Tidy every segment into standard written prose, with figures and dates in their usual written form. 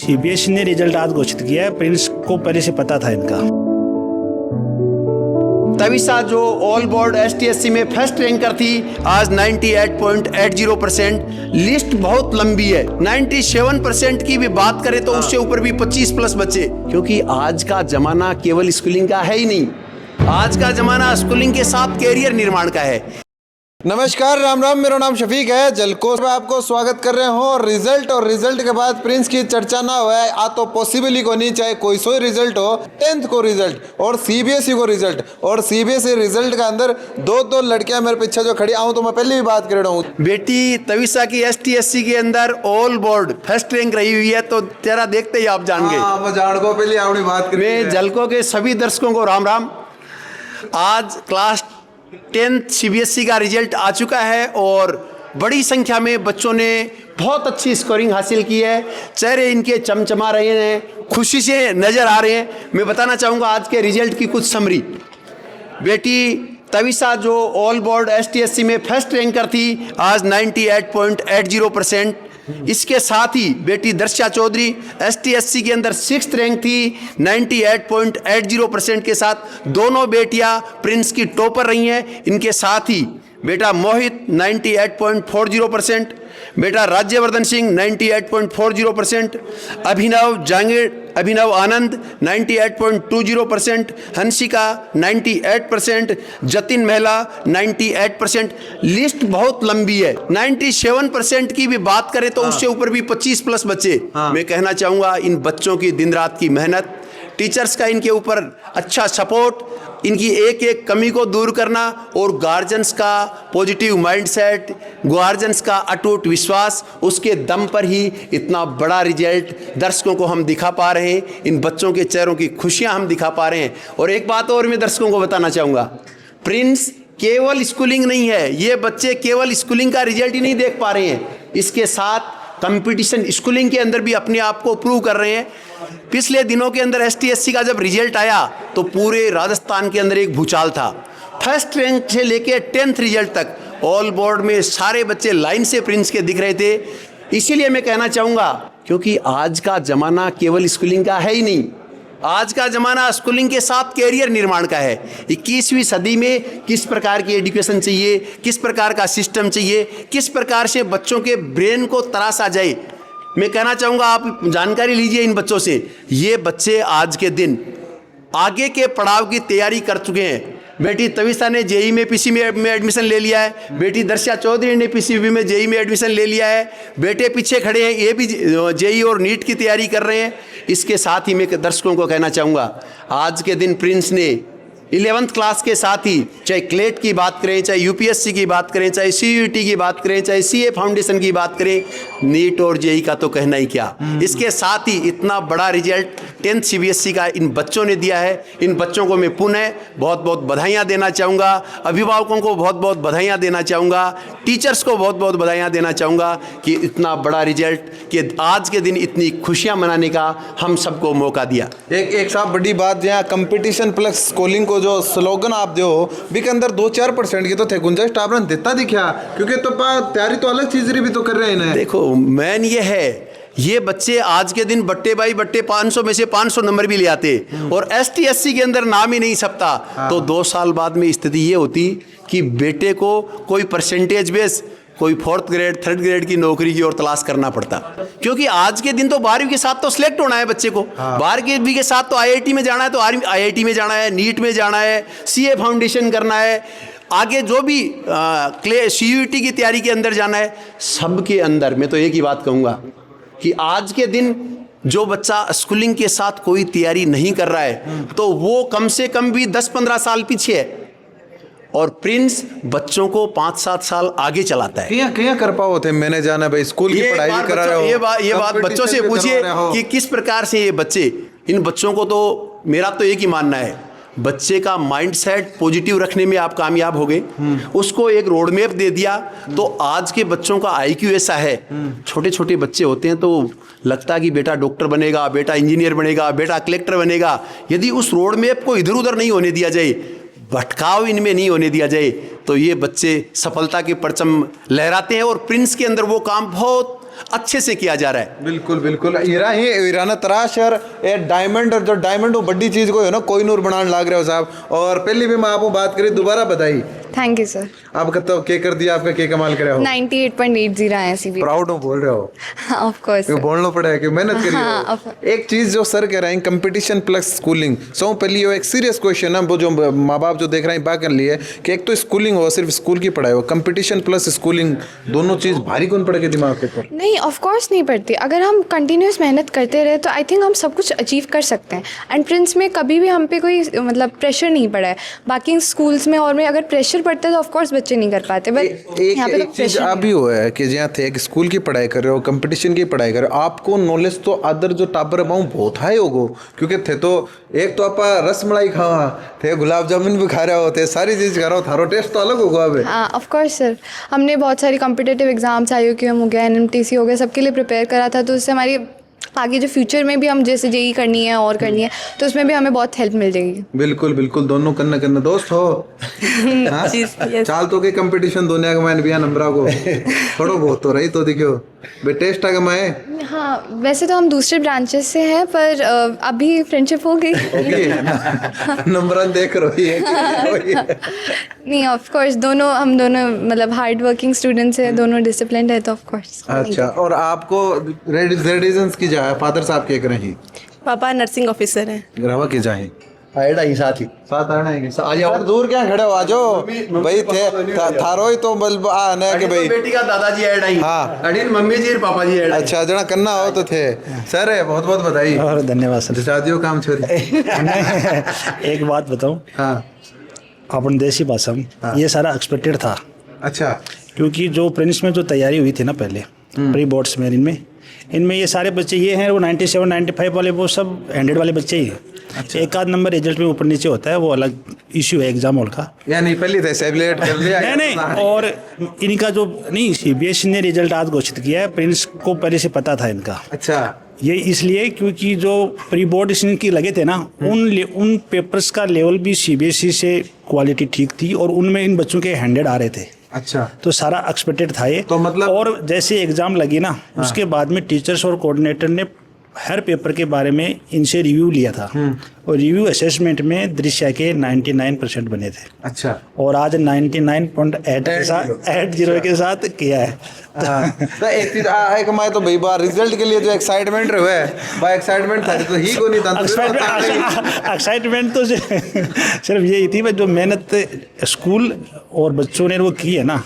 CBSE ने result आज घोषित किया है। प्रिंस को पहले से पता था इनका। तविषा जो ऑल बोर्ड एसटीएससी में फर्स्ट रैंकर थी, आज 98.80%। लिस्ट बहुत लंबी है। 97% की भी बात करें तो उससे ऊपर भी 25 प्लस बच्चे, क्योंकि आज का जमाना केवल स्कूलिंग का है ही नहीं। आज का जमाना स्कूलिंग के साथ कैरियर निर्माण का है। नमस्कार, राम राम। मेरा नाम शफीक है। जलकोस में आपको स्वागत कर रहे हो। और रिजल्ट के बाद प्रिंस की चर्चा ना हुआ है, आ तो पॉसिबल ही को नहीं, चाहे कोई सोई रिजल्ट हो, 10th को रिजल्ट और सीबीएसई को रिजल्ट। और सीबीएसई रिजल्ट का अंदर दो लड़कियां मेरे पीछे जो खड़ी आऊँ तो मैं पहले भी बात कर रहा हूँ। बेटी तविषा की एसटीएससी के अंदर ऑल बोर्ड फर्स्ट रैंक रही हुई है, तो तेरा देखते ही आप जान गए। मैं जान को पहले अपनी बात कर। मैं जलको के सभी दर्शकों को राम राम। आज क्लास 10th सीबीएसई का रिजल्ट आ चुका है और बड़ी संख्या में बच्चों ने बहुत अच्छी स्कोरिंग हासिल की है। चेहरे इनके चमचमा रहे हैं, खुशी से नज़र आ रहे हैं। मैं बताना चाहूँगा आज के रिजल्ट की कुछ समरी। बेटी तविषा जो ऑल बोर्ड एसटीएससी में फर्स्ट रैंकर थी, आज 98.80%। इसके साथ ही बेटी दर्शा चौधरी एसटीएससी के अंदर 6th रैंक थी, 98.80% के साथ। दोनों बेटियां प्रिंस की टॉपर रही हैं। इनके साथ ही बेटा मोहित 98.40%, बेटा राज्यवर्धन सिंह 98.40%, अभिनव आनंद 98.20%, हंसिका 98%, जतिन महिला 98%। लिस्ट बहुत लंबी है। 97% की भी बात करें तो उससे ऊपर भी 25 प्लस बच्चे। मैं कहना चाहूँगा इन बच्चों की दिन रात की मेहनत, टीचर्स का इनके ऊपर अच्छा सपोर्ट, इनकी एक एक कमी को दूर करना और गार्जियंस का पॉजिटिव माइंडसेट, गार्जियंस का अटूट विश्वास, उसके दम पर ही इतना बड़ा रिजल्ट दर्शकों को हम दिखा पा रहे हैं। इन बच्चों के चेहरों की खुशियां हम दिखा पा रहे हैं। और एक बात और मैं दर्शकों को बताना चाहूँगा, प्रिंस केवल स्कूलिंग नहीं है। ये बच्चे केवल स्कूलिंग का रिजल्ट ही नहीं देख पा रहे हैं, इसके साथ कंपटीशन स्कूलिंग के अंदर भी अपने आप को प्रूव कर रहे हैं। पिछले दिनों के अंदर एसटीएससी का जब रिजल्ट आया तो पूरे राजस्थान के अंदर एक भूचाल था। फर्स्ट रैंक से लेके 10th रिजल्ट तक ऑल बोर्ड में सारे बच्चे लाइन से प्रिंस के दिख रहे थे। इसीलिए मैं कहना चाहूँगा, क्योंकि आज का ज़माना केवल स्कूलिंग का है ही नहीं। आज का ज़माना स्कूलिंग के साथ कैरियर निर्माण का है। 21वीं सदी में किस प्रकार की एजुकेशन चाहिए, किस प्रकार का सिस्टम चाहिए, किस प्रकार से बच्चों के ब्रेन को तराशा जाए, मैं कहना चाहूँगा आप जानकारी लीजिए इन बच्चों से। ये बच्चे आज के दिन आगे के पड़ाव की तैयारी कर चुके हैं। बेटी तविषा ने जेई में पीसी में एडमिशन ले लिया है। बेटी दर्शा चौधरी ने पीसीबी में जेई में एडमिशन ले लिया है। बेटे पीछे खड़े हैं, ये भी जेई और नीट की तैयारी कर रहे हैं। इसके साथ ही मैं दर्शकों को कहना चाहूँगा, आज के दिन प्रिंस ने 11th क्लास के साथ ही, चाहे क्लेट की बात करें, चाहे यूपीएससी की बात करें, चाहे सीयूईटी की बात करें, चाहे सीए फाउंडेशन की बात करें, नीट और जेई का तो कहना ही क्या। इसके साथ ही इतना बड़ा रिजल्ट 10th सीबीएसई का इन बच्चों ने दिया है। इन बच्चों को मैं पुनः बहुत बहुत बधाइयाँ देना चाहूँगा। अभिभावकों को बहुत बहुत बधाइयाँ देना चाहूँगा। टीचर्स को बहुत बहुत बधाइयाँ देना चाहूँगा कि इतना बड़ा रिजल्ट, कि आज के दिन इतनी खुशियाँ मनाने का हम सबको मौका दिया। एक साहब बड़ी बात, जहाँ कंपटीशन प्लस स्कूलिंग को जो स्लोगन आप दो भी के अंदर 2-4% की तो थे गुंजाइश आपने देता दिखा, क्योंकि तो तैयारी तो अलग चीज भी तो कर रहे हैं। देखो मैन ये है, ये बच्चे आज के दिन बट्टे 500 में से 500 नंबर भी ले आते और एसटीएससी के अंदर नाम ही नहीं छपता, तो 2 साल बाद में स्थिति ये होती कि बेटे को कोई परसेंटेज बेस, कोई 4th ग्रेड 3rd ग्रेड की नौकरी की ओर तलाश करना पड़ता। क्योंकि आज के दिन तो 12वीं के साथ तो सिलेक्ट होना है बच्चे को। 12वीं के साथ तो आईआईटी में जाना है, तो आईआईटी में जाना है, नीट में जाना है, सीए फाउंडेशन करना है, आगे जो भी सीयूईटी की तैयारी के अंदर जाना है। सबके अंदर मैं तो एक ही बात कहूँगा कि आज के दिन जो बच्चा स्कूलिंग के साथ कोई तैयारी नहीं कर रहा है, तो वो कम से कम भी 10-15 साल पीछे है और प्रिंस बच्चों को 5-7 साल आगे चलाता है। क्या कर पाओ थे, मैंने जाना भाई स्कूल की पढ़ाई भी करा रहे हो। ये बात बच्चों से पूछिए कि किस प्रकार से ये बच्चे, इन बच्चों को तो मेरा तो एक ही मानना है, बच्चे का माइंडसेट पॉजिटिव रखने में आप कामयाब हो गए, उसको एक रोड मैप दे दिया, तो आज के बच्चों का आईक्यू ऐसा है। छोटे छोटे बच्चे होते हैं तो लगता है कि बेटा डॉक्टर बनेगा, बेटा इंजीनियर बनेगा, बेटा कलेक्टर बनेगा। यदि उस रोड मैप को इधर उधर नहीं होने दिया जाए, भटकाव इनमें नहीं होने दिया जाए, तो ये बच्चे सफलता के परचम लहराते हैं। और प्रिंस के अंदर वो काम बहुत अच्छे से किया जा रहा है। बिल्कुल बिल्कुल हीरा ही हीरा ने तराश और ये डायमंड और जो डायमंड वो बड़ी चीज को है ना कोई नूर बनाने लाग रहे हो साहब। और पहली भी मैं आपको बात करी दोबारा बताई थैंक यू सर। आप कहते हो के कर दिया आपका के कमाल करे हो 98.80 आए सीबी। प्राउड हो बोल रहे हो ऑफ कोर्स क्यों बोलना पड़ा है कि मेहनत करी हाँ, हो। एक चीज जो सर कह रहे हैं कंपटीशन प्लस स्कूलिंग सो पहली वो एक सीरियस क्वेश्चन है वो जो माँ बाप जो देख रहे हैं बात कर लिए कि एक तो स्कूलिंग हो सिर्फ स्कूल की पढ़ाई हो कंपटीशन प्लस स्कूलिंग दोनों चीज भारी कौन पड़ेगी दिमाग के ऊपर। नहीं ऑफ कोर्स नहीं पड़ती। अगर हम कंटिन्यूस मेहनत करते रहे तो आई थिंक हम सब कुछ अचीव कर सकते हैं। एंड प्रिंस में कभी भी हम पे कोई मतलब प्रेशर नहीं पड़ा है। बाकी स्कूल्स में और में अगर प्रेशर पड़ता है तो ऑफ कोर्स बच्चे नहीं कर पाते। बट यहाँ पे एक चीज आप भी हुआ है कि जहाँ थे एक स्कूल की पढ़ाई कर रहे हो कंपटीशन की पढ़ाई कर रहे हो आपको नॉलेज तो अदर जो टाबर बाऊ बहुत हाई होगो क्योंकि थे तो एक तो आप रस मलाई खावा थे गुलाब जामुन भी खा रहे हो थे सारी चीज खा रहे हो थारो टेस्ट तो अलग होगा अब। हाँ ऑफ कोर्स सर। हमने बहुत सारी कॉम्पिटिटिव एग्जाम्स IUQM हो गया NMTC हो गया सबके लिए प्रिपेयर करा था। तो उससे हमारी आगे जो फ्यूचर में भी हम जैसे JEE करनी है और करनी है तो उसमें भी हमें बहुत हेल्प मिल जाएगी। बिल्कुल बिल्कुल दोनों कन्ना कन्ना दोस्त हो हाँ? चाल तो के कंपटीशन दुनिया के मैंने बिया नंबरा को थोड़ा बहुत तो रही तो दिखो बे टेस्ट आ मैं। हाँ वैसे तो हम दूसरे ब्रांचेस से हैं पर अभी फ्रेंडशिप हो गई। नंबर देख रही है नहीं ऑफ कोर्स हम दोनों मतलब हार्ड वर्किंग स्टूडेंट्स हैं दोनों डिसिप्लिन्ड है तो ऑफ कोर्स। अच्छा और आपको रेडिजेंस की जाए फादर साहब के रहे पापा नर्सिंग ऑफिसर हैं। ग्रावा के जाए आएड़ा ही साथ ही साथ आना है आ जाओ दूर क्या खड़े हो आ जाओ भाई थे थारो ही तो बल आ ना कि भाई बेटी का दादाजी आएड़ा ही हाँ अड़ीन मम्मी जी और पापा जी आएड़ा। अच्छा जना करना हो तो थे सर है बहुत बहुत बधाई और धन्यवाद सर। शादियों काम छोरी एक बात बताऊं हाँ अपन देसी भाषा में ये सारा एक्सपेक्टेड था। अच्छा क्योंकि जो प्रिंस में जो तैयारी हुई थी ना पहले प्री बोर्ड्स में इनमें ये सारे बच्चे ये हैं वो 97 95 वाले वो सब 100 वाले बच्चे ही हैं। अच्छा। एक आध नंबर रिजल्ट में ऊपर नीचे होता है वो अलग इश्यू है एग्जाम हॉल का। यानी पहले थे सेबलेट कर लिया नहीं और इनका जो नहीं CBSE ने रिजल्ट आज घोषित किया है प्रिंस को पहले से पता था इनका। अच्छा ये इसलिए क्योंकि जो प्री बोर्ड इनकी लगे थे ना उन पेपर्स का लेवल भी CBSE से क्वालिटी ठीक थी और उनमें इन बच्चों के 100 आ रहे थे। अच्छा तो सारा एक्सपेक्टेड था ये तो मतलब और जैसे एग्जाम लगी ना उसके बाद में टीचर्स और कोऑर्डिनेटर ने हर पेपर के बारे में इनसे रिव्यू लिया था और रिव्यू असेसमेंट में दृश्य के 99% बने थे। अच्छा और आज 99.8 के साथ 80 के साथ किया है। तो एक चीज एक मैं तो भाई बार रिजल्ट के लिए जो एक्साइटमेंट रहे भाई एक्साइटमेंट था तो ही को नहीं था एक्साइटमेंट तो सिर्फ यही थी जो मेहनत स्कूल और बच्चों ने वो की है ना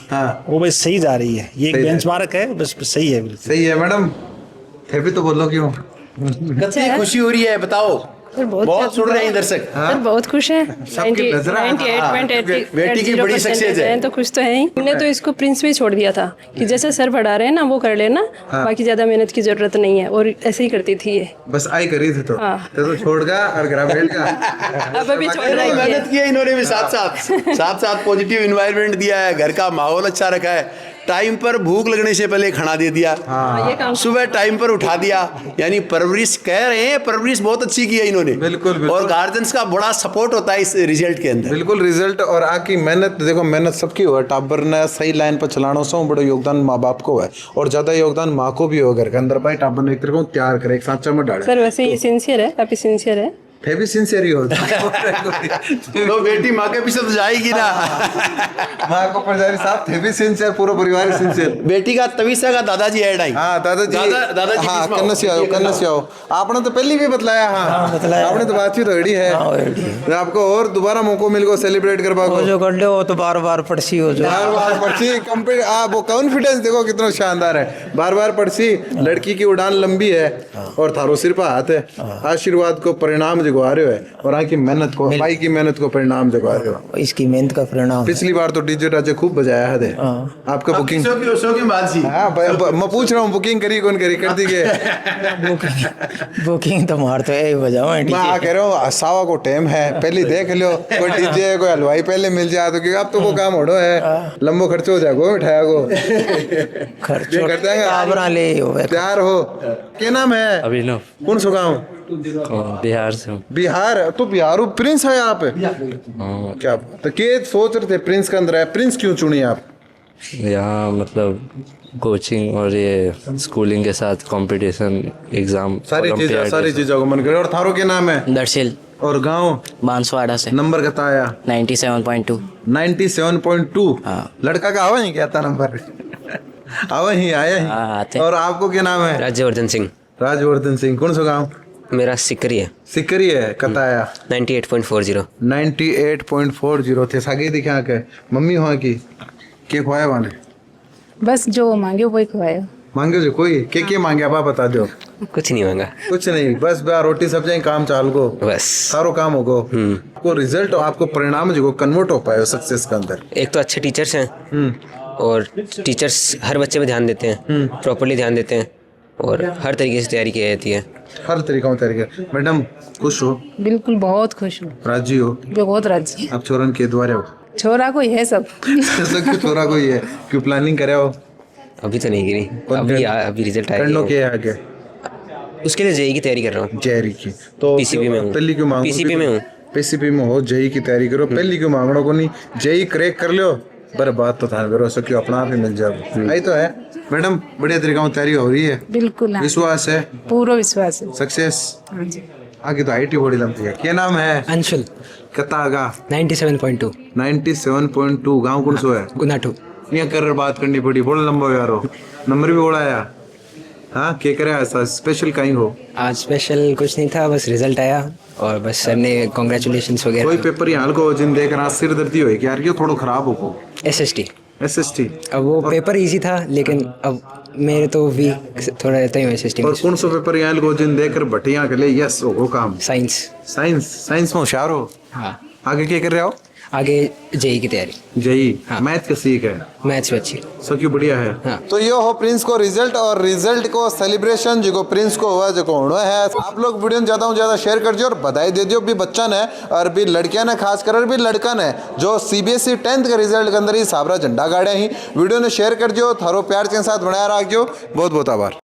वो बस सही जा रही है। ये एक बेंचमार्क है बस सही है बिल्कुल सही है। मैडम थे भी तो बोलो क्यों कितनी खुशी हो रही है बताओ। बहुत सुन रहे हैं दर्शक सर बहुत खुश हैं 98.80 बेटी की बड़ी सक्सेस है तो खुश तो है ही। हमने तो इसको प्रिंस में छोड़ दिया था कि जैसे सर पढ़ा रहे हैं ना वो कर लेना बाकी ज्यादा मेहनत की जरूरत नहीं है और ऐसे ही करती थी ये बस आई करी थी तो छोड़ गया और ग्रेजुएट का अब अभी छोड़ रही है। मेहनत की है इन्होंने भी साथ पॉजिटिव इन्वायरमेंट दिया है घर का माहौल अच्छा रखा है टाइम पर भूख लगने से पहले खाना दे दिया सुबह टाइम पर उठा दिया यानी परवरिश कह रहे हैं परवरिश बहुत अच्छी की है इन्होंने। बिल्कुल और गार्जियंस का बड़ा सपोर्ट होता है इस रिजल्ट के अंदर। बिल्कुल रिजल्ट और आकी मेहनत देखो मेहनत सबकी हो टाबर ने सही लाइन पर चलाना सो बड़ा योगदान माँ बाप को है और ज्यादा योगदान माँ को भी हो घर के अंदर भाई टाबर ने एक तरह को तैयार करे एक साचा में डाले। सर वैसे ये सिंसियर है काफी सिंसियर है थे भी सिंसियर ही होता तो बेटी माँ के पीछे तो जाएगी ना माँ को पुजारी साहब थे भी सिंसियर पूरा परिवार सिंसियर। बेटी का तविसा का दादाजी ऐड आई। हाँ दादाजी हाँ कन्ना से आओ आपने तो पहले भी बतलाया। हाँ बतलाया आपने तो बातचीत रेडी है आपको और दोबारा मौका मिल गो सेलिब्रेट करवा को जो कर ले वो तो बार पढ़सी हो जो बार पढ़सी कंप्लीट वो कॉन्फिडेंस देखो कितना शानदार है बार पढ़सी लड़की की उड़ान लंबी है और थारो सिर पर हाथ है आशीर्वाद को परिणाम जगवा रहे हो और आपकी मेहनत को भाई की मेहनत को परिणाम जगवा रहे हो इसकी मेहनत का परिणाम। पिछली बार तो डीजे राजे खूब बजाया है आपका बुकिंग मैं पूछ रहा हूँ बुकिंग करी कौन करी कर दी बुकिंग तो मार तो यही बजाओ मैं कह रहा हूँ सावा को टाइम है पहले देख लो कोई डीजे कोई हलवाई पहले मिल जाए तो क्योंकि अब तो वो काम हो है लंबो खर्च हो जाएगा मिठाया को खर्च कर देंगे तैयार हो क्या नाम है अभिनव कौन सा गाँव बिहार से हूँ। बिहार तो बिहारू प्रिंस है यहाँ पे क्या तो के सोच रहे थे प्रिंस के अंदर है प्रिंस क्यों चुनी आप यहाँ मतलब कोचिंग और ये स्कूलिंग के साथ कंपटीशन एग्जाम सारी चीजों को मन करे। और थारो के नाम है? दरअसल और गांव? बांसवाड़ा से। नंबर कितना आया? 97.2। 97.2। हाँ। लड़का का आवा ही क्या था नंबर? आवा ही आया ही। हाँ, आते। और आपको क्या नाम है? राज्यवर्धन सिंह। राजवर्धन सिंह। कौन सा गांव? मेरा सिकरी है। सिकरी है। कितना आया? 98.40। 98.40 थे। सागे दिखे आके मम्मी वहाँ की के खुआया वाने? बस जो मांगे वही खुआया। मांगे जो कोई के मांगे आप बता दो। कुछ नहीं मांगा। कुछ नहीं, बस बा रोटी सब्जी काम चाल को बस सारो काम होगो। आपको रिजल्ट आपको परिणाम जो कन्वर्ट हो पाए सक्सेस के अंदर। एक तो अच्छे टीचर्स हैं और टीचर्स हर बच्चे पे ध्यान देते हैं, प्रॉपर्ली ध्यान देते हैं और हर तरीके से तैयारी की जाती है। हर तरीका तरीके। मैडम खुश हो? बिल्कुल बहुत खुश हूँ। राजी हो? बहुत राजी। आप छोरन के द्वारे हो? छोरा को है सब। क्यों छोरा को ही है? क्यों प्लानिंग करे हो? अभी तो नहीं गिरी, अभी रिजल्ट करनो आया के आगे उसके लिए जेई की तैयारी कर रहा हूँ। जेई की तो पीसीपी में हूँ। पहली क्यों मांगो? पीसीपी में हूँ। पीसीपी में हो, जेई की तैयारी करो। पहली क्यों मांगना को नहीं? जेई क्रैक कर लो, पर बात तो था करो क्यों अपना आप ही मिल जाओ। आई तो है मैडम, बढ़िया तरीका में तैयारी हो रही है। बिल्कुल। विश्वास है? पूरा विश्वास है। सक्सेस? हाँ जी। आगे तो आईटी बड़ी लंबी है। क्या नाम है? अंशुल। कितना आगा? 97.2। 97.2। गाँव कौन सो है? गुनाठू। यहाँ कर बात करनी पड़ी, बड़ा लंबा हो यारो। नंबर भी बड़ा आया। हाँ क्या करे ऐसा स्पेशल कहीं हो? आज स्पेशल कुछ नहीं था, बस रिजल्ट आया और बस सर ने कॉन्ग्रेचुलेशंस वगैरह। कोई पेपर यहाँ को जिन देख रहा सिर दर्दी हो कि यार ये थोड़ा खराब हो। एसएसटी। एसएसटी। अब वो पेपर इजी था लेकिन अब मेरे तो वीक थोड़ा रहता ही एसएसटी में। और कौन सा पेपर यहाँ को जिन देखकर भटिया के लिए यस हो काम? साइंस। साइंस में होशियार हो? हाँ। आगे क्या कर रहे हो? आगे जेई की तैयारी। जेई। हाँ। मैथ का सीख है? मैथ्स भी अच्छी। सब क्यों बढ़िया है। हाँ। तो ये हो प्रिंस को रिजल्ट और रिजल्ट को सेलिब्रेशन जो प्रिंस को हुआ जो होना है। आप लोग वीडियो में ज्यादा से ज्यादा शेयर कर दियो और बधाई दे दियो भी बच्चा ने और भी लड़कियां ने, खासकर भी लड़का ने जो सीबीएसई 10th के रिजल्ट के अंदर ही साबरा झंडा गाड़े ही। वीडियो ने शेयर कर दियो, थारो प्यार के साथ बनाया रख दियो। बहुत बहुत आभार।